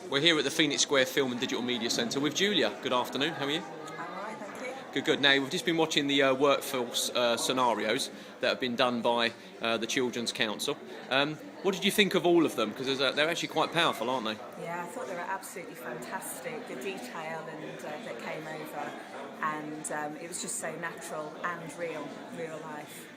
We're here at the Phoenix Square Film and Digital Media Centre with Julia. Good afternoon, how are you? I'm alright, thank you. Good, good. Now, we've just been watching the workforce scenarios that have been done by the Children's Council. What did you think of all of them? Because they're actually quite powerful, aren't they? Yeah, I thought they were absolutely fantastic. The detail that came over, and it was just so natural and real life.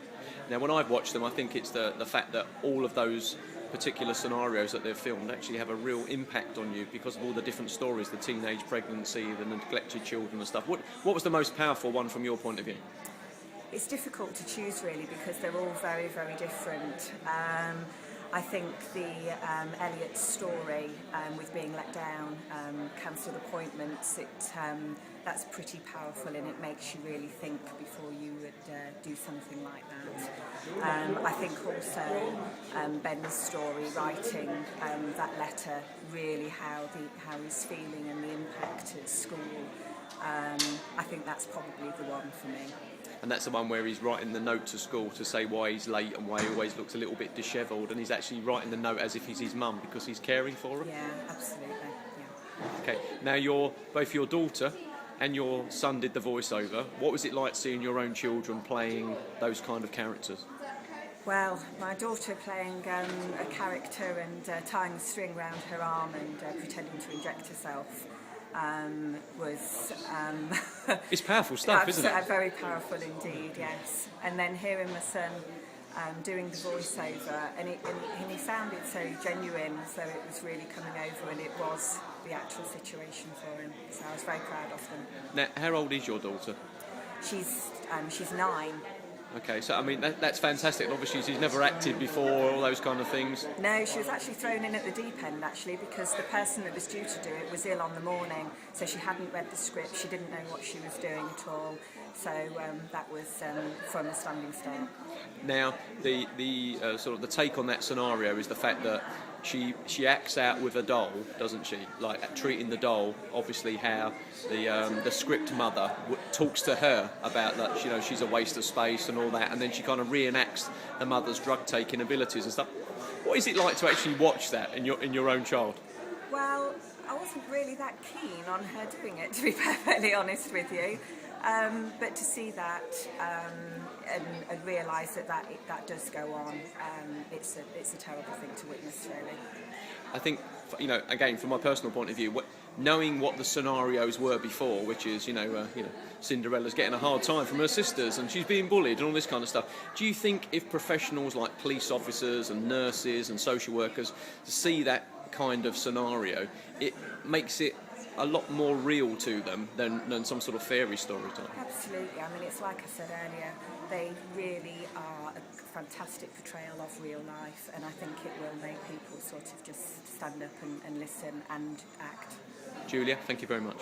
Now, when I've watched them, I think it's the fact that all of those particular scenarios that they've filmed actually have a real impact on you because of all the different stories, the teenage pregnancy, the neglected children and stuff. What was the most powerful one from your point of view? It's difficult to choose really because they're all very different. I think the Elliot's story with being let down, cancelled appointments, that's pretty powerful and it makes you really think before you would do something like that. I think also Ben's story, writing that letter, really how he's feeling and the impact at school. I think that's probably the one for me. And that's the one where he's writing the note to school to say why he's late and why he always looks a little bit dishevelled, and he's actually writing the note as if he's his mum because he's caring for her. Yeah, absolutely. Yeah. Okay, now both your daughter and your son did the voiceover. What was it like seeing your own children playing those kind of characters? Well, my daughter playing a character and tying a string around her arm and pretending to inject herself was... It's powerful stuff, isn't it? Very powerful indeed, yes. And then hearing my son doing the voiceover, and he sounded so genuine, so it was really coming over, and it was the actual situation for him. So I was very proud of them. Now, how old is your daughter? She's 9. Okay, so I mean that's fantastic. And obviously, she's never acted before, all those kind of things. No, she was actually thrown in at the deep end actually because the person that was due to do it was ill on the morning, so she hadn't read the script. She didn't know what she was doing at all. So that was from a standing start. Now, the sort of the take on that scenario is the fact that she acts out with a doll, doesn't she? Like treating the doll, obviously how the script mother talks to her about that, you know, she's a waste of space and all that, and then she kind of reenacts the mother's drug-taking abilities and stuff. What is it like to actually watch that in your own child? Well, I wasn't really that keen on her doing it, to be perfectly honest with you. But to see that and realise that does go on, it's a terrible thing to witness, really. I think, you know, again, from my personal point of view, knowing what the scenarios were before, which is, Cinderella's getting a hard time from her sisters and she's being bullied and all this kind of stuff. Do you think if professionals like police officers and nurses and social workers see that kind of scenario, it makes it a lot more real to them than some sort of fairy story type? Absolutely. I mean, it's like I said earlier, they really are a fantastic portrayal of real life, and I think it will make people sort of just stand up and listen and act. Julia, thank you very much.